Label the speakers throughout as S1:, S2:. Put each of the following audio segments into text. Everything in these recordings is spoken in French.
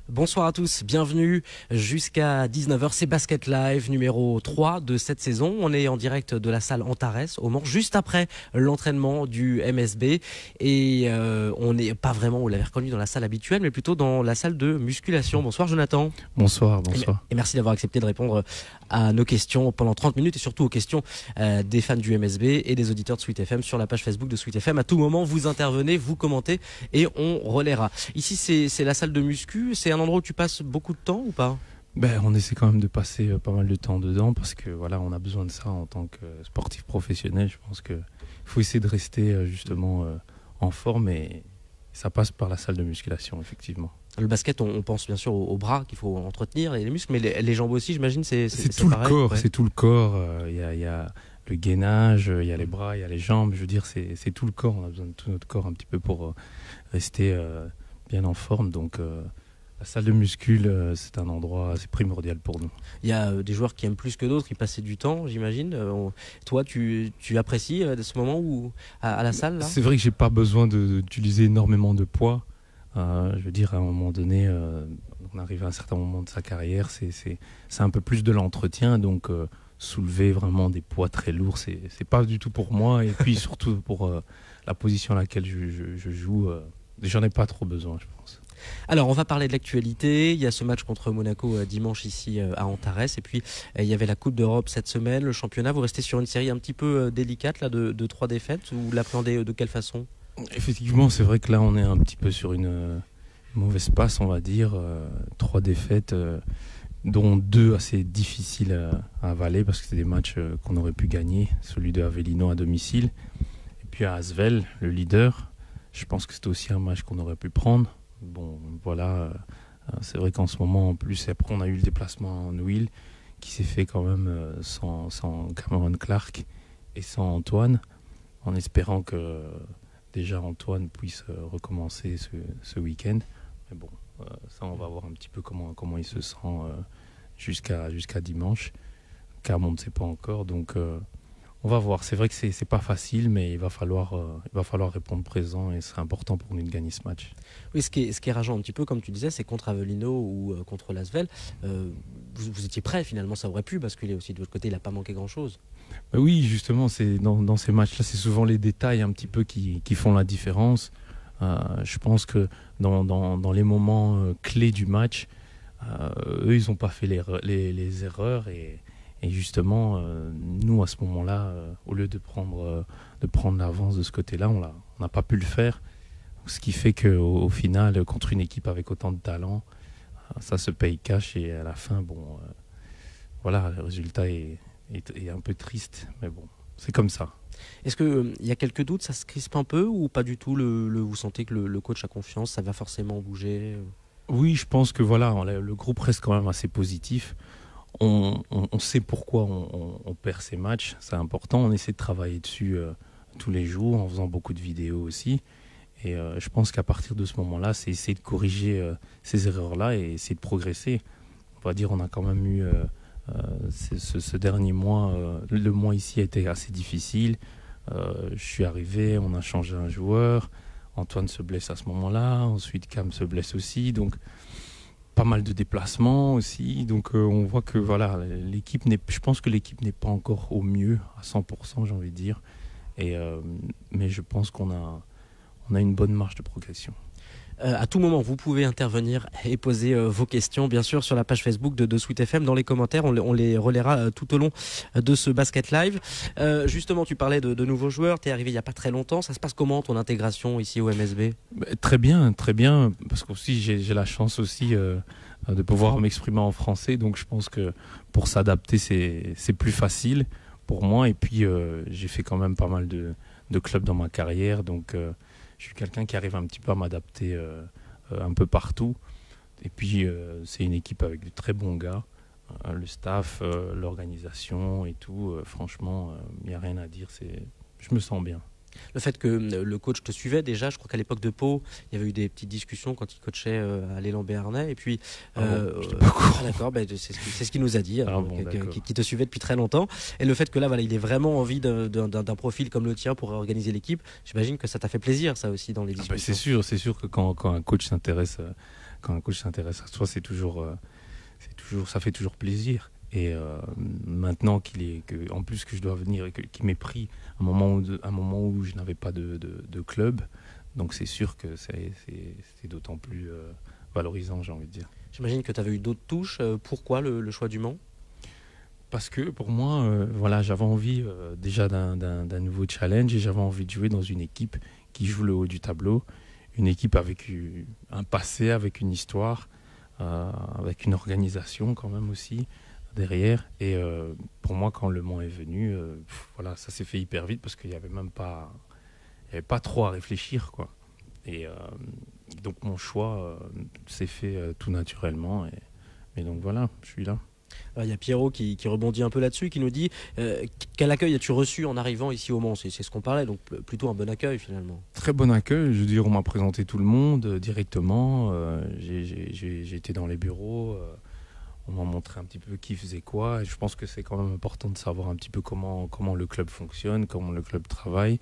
S1: Bonsoir à tous, bienvenue jusqu'à 19h, c'est Basket Live numéro 3 de cette saison. On est en direct de la salle Antares au Mans, juste après l'entraînement du MSB. Et on n'est pas vraiment, vous l'avez reconnu, dans la salle habituelle, mais plutôt dans la salle de musculation. Bonsoir Jonathan.
S2: Bonsoir.
S1: Et merci d'avoir accepté de répondre à nos questions pendant 30 minutes et surtout aux questions des fans du MSB et des auditeurs de Sweet FM sur la page Facebook de Sweet FM. À tout moment, vous intervenez, vous commentez et on relaiera. Ici, c'est la salle de muscu, c'est un endroit où tu passes beaucoup de temps ou pas ?
S2: On essaie quand même de passer pas mal de temps dedans parce que voilà, on a besoin de ça en tant que sportif professionnel. Je pense qu'il faut essayer de rester justement en forme et ça passe par la salle de musculation, effectivement.
S1: Le basket, on pense bien sûr aux bras qu'il faut entretenir et les muscles, mais les jambes aussi, j'imagine, c'est
S2: tout
S1: pareil,
S2: le corps.
S1: ouais.
S2: C'est tout le corps. Il y a le gainage, il y a les bras, il y a les jambes. Je veux dire, c'est tout le corps. On a besoin de tout notre corps un petit peu pour rester bien en forme. Donc la salle de muscule, c'est un endroit, c'est primordial pour nous.
S1: Il y a des joueurs qui aiment plus que d'autres, qui passaient du temps, j'imagine. Toi, tu apprécies ce moment où, à la salle là ?
S2: C'est vrai que j'ai pas besoin d'utiliser énormément de poids. Je veux dire, à un moment donné, on arrive à un certain moment de sa carrière, c'est un peu plus de l'entretien. Donc soulever vraiment des poids très lourds, c'est pas du tout pour moi. Et puis surtout pour la position à laquelle je joue, j'en ai pas trop besoin, je pense.
S1: Alors, on va parler de l'actualité. Il y a ce match contre Monaco dimanche ici à Antares. Et puis, il y avait la Coupe d'Europe cette semaine, le championnat. Vous restez sur une série un petit peu délicate là, de 3 défaites. Vous l'appréhendez de quelle façon ?
S2: Effectivement, c'est vrai que là, on est un petit peu sur une mauvaise passe, on va dire. 3 défaites, dont 2 assez difficiles à avaler parce que c'est des matchs qu'on aurait pu gagner. Celui de Avellino à domicile. Et puis à Asvel, le leader. Je pense que c'était aussi un match qu'on aurait pu prendre. Bon, voilà, c'est vrai qu'en ce moment, en plus, après, on a eu le déplacement en Will qui s'est fait quand même sans Cameron Clark et sans Antoine, en espérant que déjà Antoine puisse recommencer ce week-end. Mais bon, ça, on va voir un petit peu comment il se sent jusqu'à dimanche, car on ne sait pas encore. Donc, on va voir. C'est vrai que c'est pas facile, mais il va falloir répondre présent et c'est important pour nous de gagner ce match.
S1: Oui, ce qui est rageant un petit peu, comme tu disais, c'est contre Avellino ou contre l'Asvel. Vous étiez prêts finalement, ça aurait pu basculer aussi de l'autre côté, il n'a pas manqué grand-chose.
S2: Oui, justement, c'est dans ces matchs-là, c'est souvent les détails un petit peu qui font la différence. Je pense que dans les moments clés du match, eux, ils n'ont pas fait les erreurs et justement, nous, à ce moment-là, au lieu de prendre l'avance de ce côté-là, on n'a pas pu le faire. Ce qui fait qu'au final, contre une équipe avec autant de talent, ça se paye cash et à la fin, voilà, le résultat est un peu triste, mais bon, c'est comme ça.
S1: Est-ce qu'il y a quelques doutes, ça se crispe un peu ou pas du tout vous sentez que le coach a confiance, ça va forcément bouger ?
S2: Oui, je pense que voilà, le groupe reste quand même assez positif. On sait pourquoi on perd ces matchs, c'est important. On essaie de travailler dessus tous les jours en faisant beaucoup de vidéos aussi. Et je pense qu'à partir de ce moment-là, c'est essayer de corriger ces erreurs-là et essayer de progresser. On va dire on a quand même eu ce dernier mois, le mois ici a été assez difficile. Je suis arrivé, on a changé un joueur. Antoine se blesse à ce moment-là. Ensuite, Cam se blesse aussi. Donc, pas mal de déplacements aussi. Donc, on voit que voilà, je pense que l'équipe n'est pas encore au mieux, à 100%, j'ai envie de dire. Mais je pense qu'on a une bonne marge de progression.
S1: À tout moment, vous pouvez intervenir et poser vos questions, bien sûr, sur la page Facebook de Sweet FM. Dans les commentaires, on les relaiera tout au long de ce Basket Live. Justement, tu parlais de nouveaux joueurs. Tu es arrivé il n'y a pas très longtemps. Ça se passe comment, ton intégration ici au MSB ?
S2: Très bien, parce que aussi, j'ai la chance aussi de pouvoir m'exprimer en français. Donc, je pense que pour s'adapter, c'est plus facile pour moi. Et puis, j'ai fait quand même pas mal de clubs dans ma carrière. Donc, je suis quelqu'un qui arrive un petit peu à m'adapter un peu partout. Et puis, c'est une équipe avec de très bons gars. Le staff, l'organisation et tout, franchement, il n'y a rien à dire. Je me sens bien.
S1: Le fait que le coach te suivait déjà, je crois qu'à l'époque de Pau, il y avait eu des petites discussions quand il coachait à l'élan Béarnais. Et puis,
S2: j'étais pas au courant.
S1: d'accord, c'est ce qu'il nous a dit,
S2: Bon,
S1: qui te suivait depuis très longtemps. Et le fait que là, voilà, il ait vraiment envie d'un profil comme le tien pour organiser l'équipe, j'imagine que ça t'a fait plaisir, ça aussi, dans les discussions.
S2: C'est sûr que quand un coach s'intéresse, à toi, ça fait toujours plaisir. Et maintenant en plus que je dois venir et qu'il m'ait pris un moment où je n'avais pas de club, donc c'est sûr que c'est d'autant plus valorisant, j'ai envie de dire.
S1: J'imagine que tu avais eu d'autres touches. Pourquoi le choix du Mans?
S2: Parce que pour moi, j'avais envie déjà d'un nouveau challenge et j'avais envie de jouer dans une équipe qui joue le haut du tableau, une équipe avec un passé, avec une histoire, avec une organisation quand même aussi derrière. Et pour moi, quand Le Mans est venu, ça s'est fait hyper vite parce qu'il n'y avait pas trop à réfléchir, quoi. Et donc mon choix s'est fait tout naturellement. Et donc voilà, je suis là.
S1: Alors, il y a Pierrot qui rebondit un peu là-dessus, qui nous dit quel accueil as-tu reçu en arrivant ici au Mans? C'est ce qu'on parlait, donc plutôt un bon accueil finalement.
S2: Très bon accueil, je veux dire, on m'a présenté tout le monde directement. J'ai été dans les bureaux. On m'a montré un petit peu qui faisait quoi. Et je pense que c'est quand même important de savoir un petit peu comment le club fonctionne, comment le club travaille.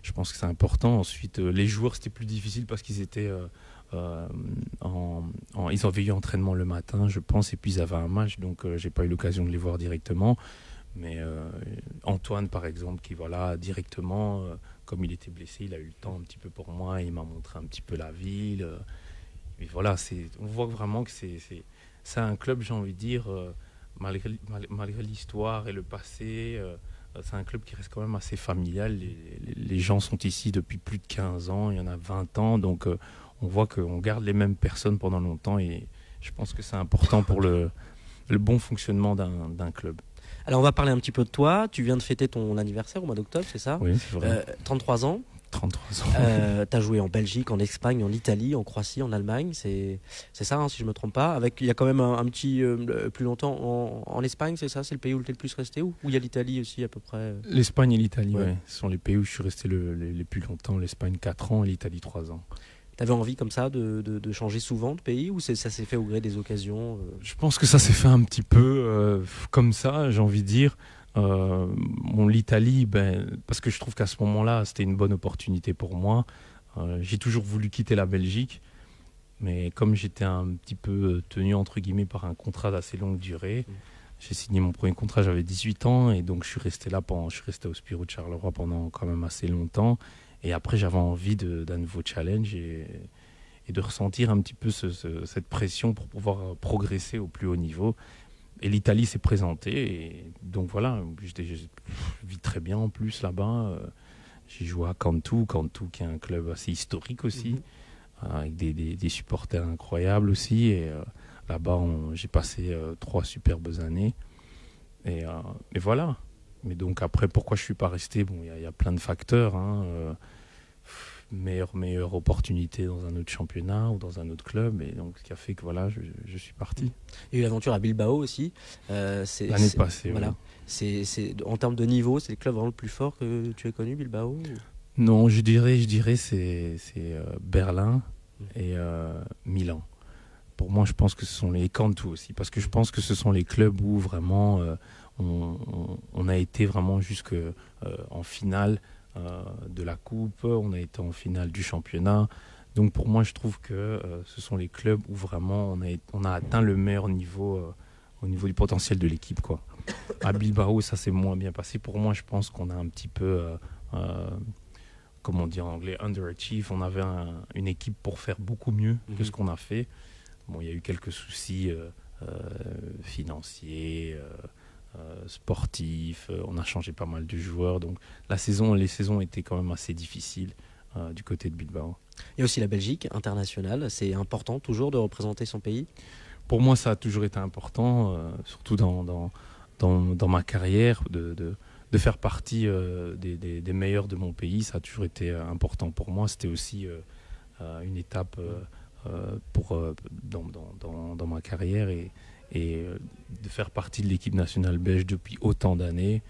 S2: Je pense que c'est important. Ensuite, les joueurs, c'était plus difficile parce qu'ils étaient ils avaient eu entraînement le matin, je pense, et puis ils avaient un match, donc j'ai pas eu l'occasion de les voir directement. Mais Antoine, par exemple, qui directement, comme il était blessé, il a eu le temps un petit peu pour moi. Il m'a montré un petit peu la ville. Et voilà, on voit vraiment que c'est un club, j'ai envie de dire, malgré l'histoire et le passé, c'est un club qui reste quand même assez familial. Les gens sont ici depuis plus de 15 ans, il y en a 20 ans, donc on voit qu'on garde les mêmes personnes pendant longtemps et je pense que c'est important pour le bon fonctionnement d'un club.
S1: Alors on va parler un petit peu de toi. Tu viens de fêter ton anniversaire au mois d'octobre, c'est ça?
S2: Oui, c'est vrai.
S1: 33 ans.
S2: 33 ans.
S1: Tu as joué en Belgique, en Espagne, en Italie, en Croatie, en Allemagne. C'est ça, hein, si je ne me trompe pas. Il y a quand même un petit plus longtemps en Espagne, c'est ça? C'est le pays où tu es le plus resté? Ou il y a l'Italie aussi à peu près?
S2: L'Espagne et l'Italie,
S1: ouais.
S2: Ce sont les pays où je suis resté les plus longtemps. L'Espagne 4 ans et l'Italie 3 ans.
S1: Tu avais envie comme ça de changer souvent de pays ou ça s'est fait au gré des occasions?
S2: Je pense que ça s'est fait un petit peu comme ça, j'ai envie de dire. L'Italie, parce que je trouve qu'à ce moment-là, c'était une bonne opportunité pour moi. J'ai toujours voulu quitter la Belgique, mais comme j'étais un petit peu tenu entre guillemets par un contrat d'assez longue durée, j'ai signé mon premier contrat, j'avais 18 ans, et donc je suis resté au Spirou de Charleroi pendant quand même assez longtemps. Et après, j'avais envie d'un nouveau challenge et de ressentir un petit peu cette pression pour pouvoir progresser au plus haut niveau. Et l'Italie s'est présentée, et donc voilà, je vis très bien en plus là-bas. J'ai joué à Cantu qui est un club assez historique aussi, avec des supporters incroyables aussi. Et là-bas, j'ai passé 3 superbes années. Et voilà. Mais donc après, pourquoi je ne suis pas resté? Bon, il y a plein de facteurs. Meilleure opportunité dans un autre championnat ou dans un autre club, et donc ce qui a fait que voilà, je suis parti.
S1: Il y a eu l'aventure à Bilbao aussi.
S2: L'année passée.
S1: Voilà.
S2: Oui.
S1: En termes de niveau, c'est le club vraiment le plus fort que tu aies connu, Bilbao?
S2: Non, je dirais c'est Berlin et Milan. Pour moi, je pense que ce sont les Cantu aussi, parce que je pense que ce sont les clubs où vraiment on a été vraiment jusque en finale de la coupe, on a été en finale du championnat. Donc pour moi, je trouve que ce sont les clubs où vraiment on a atteint le meilleur niveau au niveau du potentiel de l'équipe, quoi. À Bilbao, ça s'est moins bien passé. Pour moi, je pense qu'on a un petit peu, comment on dit en anglais, underachieve. On avait une équipe pour faire beaucoup mieux que ce qu'on a fait. Bon, il y a eu quelques soucis financiers, sportifs. On a changé pas mal de joueurs. Donc les saisons étaient quand même assez difficiles du côté de Bilbao.
S1: Il y a aussi la Belgique internationale. C'est important toujours de représenter son pays?
S2: Pour moi, ça a toujours été important, surtout dans ma carrière, de faire partie des meilleurs de mon pays. Ça a toujours été important pour moi. C'était aussi une étape dans ma carrière, et de faire partie de l'équipe nationale belge depuis autant d'années,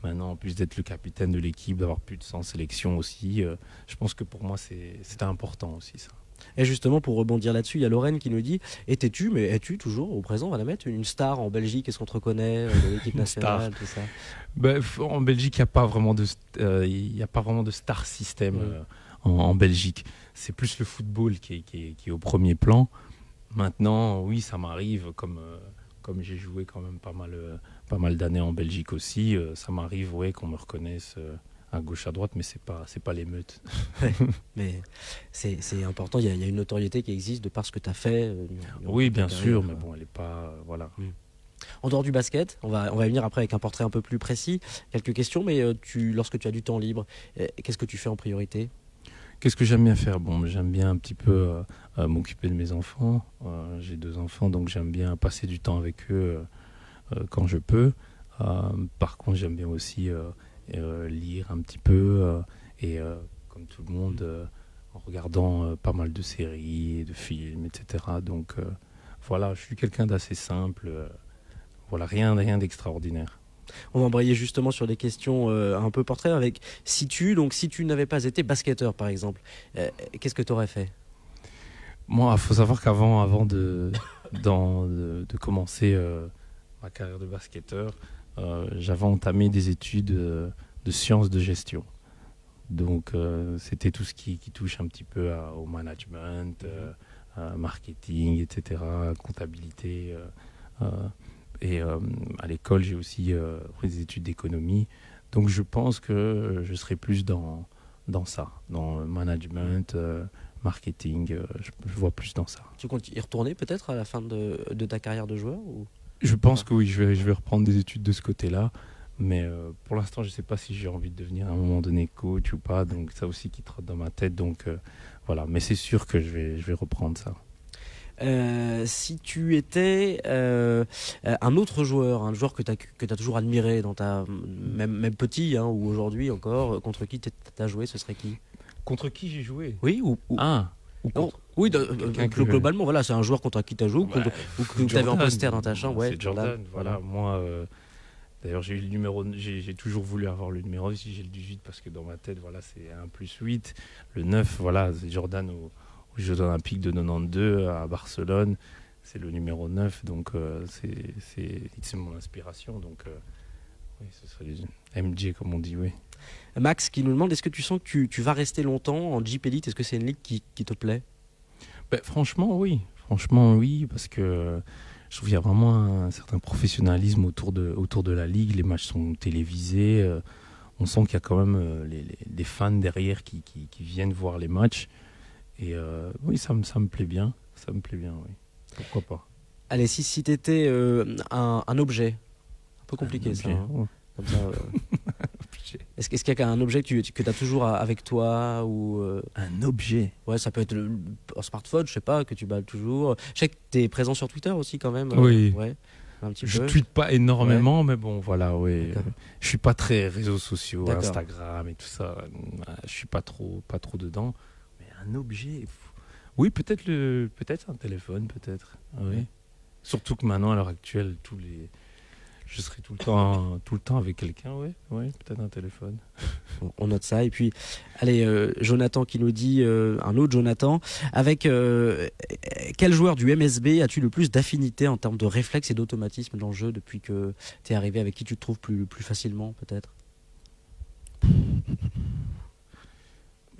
S2: Maintenant, en plus d'être le capitaine de l'équipe, d'avoir plus de 100 sélections aussi, je pense que pour moi, c'était important aussi ça.
S1: Et justement, pour rebondir là-dessus, il y a Lorraine qui nous dit mais es-tu toujours au présent, on va la mettre, une star en Belgique? Est-ce qu'on te reconnaît de l'équipe nationale, tout ça?
S2: En Belgique, il n'y a pas vraiment de star system en Belgique. C'est plus le football qui est au premier plan. Maintenant, oui, ça m'arrive, comme j'ai joué quand même pas mal d'années en Belgique aussi, ça m'arrive qu'on me reconnaisse à gauche, à droite, mais c'est pas l'émeute.
S1: Ouais, mais c'est important, il y a une notoriété qui existe de par ce que tu as fait.
S2: Oui, bien sûr, mais bon, elle n'est pas... voilà.
S1: En dehors du basket, on va y venir après avec un portrait un peu plus précis. Quelques questions, mais lorsque tu as du temps libre, qu'est-ce que tu fais en priorité?
S2: Qu'est-ce que j'aime bien faire? Bon, j'aime bien un petit peu m'occuper de mes enfants. J'ai 2 enfants, donc j'aime bien passer du temps avec eux quand je peux. Par contre, j'aime bien aussi lire un petit peu et comme tout le monde, en regardant pas mal de séries, de films, etc. Donc voilà, je suis quelqu'un d'assez simple. Voilà, rien d'extraordinaire.
S1: On va embrayer justement sur des questions un peu portrait avec si tu n'avais pas été basketteur par exemple, qu'est-ce que tu aurais fait?
S2: Moi, il faut savoir avant de commencer ma carrière de basketteur, j'avais entamé des études de sciences de gestion. Donc, c'était tout ce qui touche un petit peu au management, marketing, etc., comptabilité. Et à l'école, j'ai aussi fait des études d'économie. Donc, je pense que je serai plus dans ça, dans le management, marketing. Je vois plus dans ça.
S1: Tu comptes y retourner peut-être à la fin de ta carrière de joueur ou...
S2: Je pense que oui, je vais reprendre des études de ce côté-là. Mais pour l'instant, je ne sais pas si j'ai envie de devenir à un moment donné coach ou pas. Donc, ça aussi qui trotte dans ma tête. Donc, voilà. Mais c'est sûr que je vais reprendre ça.
S1: Si tu étais un autre joueur, un joueur que tu as toujours admiré dans même petit ou aujourd'hui encore, contre qui tu as joué, ce serait qui?
S2: Contre qui j'ai joué?
S1: Oui ou
S2: contre...
S1: Oui, globalement, voilà, c'est un joueur contre qui tu as joué ou que tu avais un poster dans ta chambre.
S2: C'est Jordan. Voilà. Moi, d'ailleurs, j'ai eu le numéro. J'ai toujours voulu avoir le numéro. Si j'ai le 18 parce que dans ma tête, voilà, c'est 1 plus 8. Le 9, voilà, c'est Jordan aux Jeux Olympiques de 92 à Barcelone. C'est le numéro 9, donc c'est mon inspiration. Donc, oui, ce serait MJ, comme on dit, oui.
S1: Max qui nous demande, est-ce que tu sens que tu vas rester longtemps en Jeep Elite? Est-ce que c'est une ligue qui te plaît?
S2: Franchement, oui. Parce que je trouve qu'il y a vraiment un certain professionnalisme autour de la ligue. Les matchs sont télévisés. On sent qu'il y a quand même les fans derrière qui viennent voir les matchs. Et oui, ça me plaît bien. Ça me plaît bien, oui. Pourquoi pas.
S1: Allez, si tu étais un objet, un peu compliqué ça.
S2: Ouais.
S1: Comme ça est-ce qu'il y a un objet que tu as toujours avec toi ou
S2: Un objet?
S1: Ouais, ça peut être un smartphone, je sais pas, que tu balles toujours. Je sais que tu es présent sur Twitter aussi quand même.
S2: Oui.
S1: Ouais, un petit
S2: Je
S1: peu.
S2: tweete pas énormément, mais bon, voilà, oui. Je suis pas très réseaux sociaux, Instagram et tout ça. Je suis pas trop dedans. Mais un objet, oui, peut-être un téléphone, peut-être. Oui. Surtout que maintenant, à l'heure actuelle, je serai tout le temps avec quelqu'un, oui, peut-être un téléphone.
S1: On note ça. Et puis, allez, Jonathan qui nous dit, un autre Jonathan, avec quel joueur du MSB as-tu le plus d'affinité en termes de réflexe et d'automatisme dans le jeu depuis que tu es arrivé, avec qui tu te trouves plus facilement, peut-être?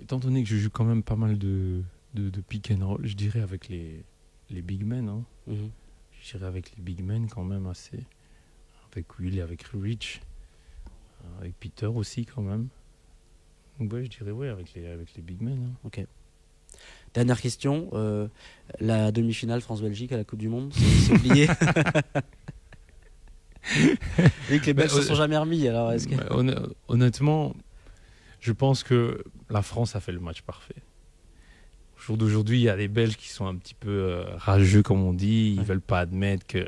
S2: Étant donné que je joue quand même pas mal de pick and roll, je dirais avec les big men. Hein. Je dirais avec les big men quand même assez. Avec Will et avec Rich, avec Peter aussi quand même. Donc ouais, je dirais avec les big men. Hein.
S1: Ok. Dernière question, la demi-finale France-Belgique à la Coupe du Monde, c'est oublié. Et que les Belges ne se sont jamais remis, alors est-ce que...
S2: Honnêtement, je pense que la France a fait le match parfait. Au jour d'aujourd'hui, il y a des Belges qui sont un petit peu rageux, comme on dit. Ils veulent pas admettre que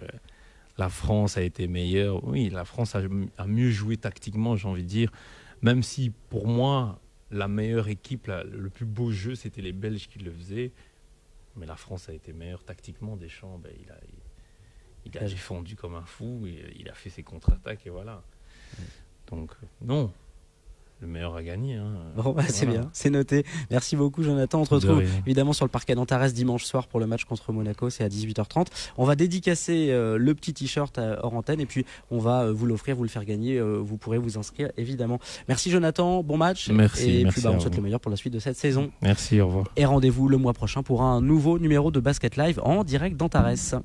S2: la France a été meilleure. Oui, la France a mieux joué tactiquement, j'ai envie de dire. Même si, pour moi, la meilleure équipe, le plus beau jeu, c'était les Belges qui le faisaient. Mais la France a été meilleure tactiquement. Deschamps, il a défendu comme un fou. Il a fait ses contre-attaques et voilà. Donc non, le meilleur a gagné. Hein.
S1: Bon, bah, c'est
S2: Voilà.
S1: bien, c'est noté. Merci beaucoup, Jonathan. On te
S2: De
S1: retrouve
S2: rien.
S1: évidemment sur le parquet d'Antares dimanche soir pour le match contre Monaco. C'est à 18h30. On va dédicacer le petit t-shirt hors antenne et puis on va vous l'offrir, vous le faire gagner. Vous pourrez vous inscrire évidemment. Merci, Jonathan. Bon match.
S2: Merci.
S1: Et
S2: Merci
S1: puis, bah, on
S2: à
S1: souhaite
S2: vous.
S1: le meilleur pour la suite de cette saison.
S2: Merci, au revoir.
S1: Et rendez-vous le mois prochain pour un nouveau numéro de Basket Live en direct d'Antares.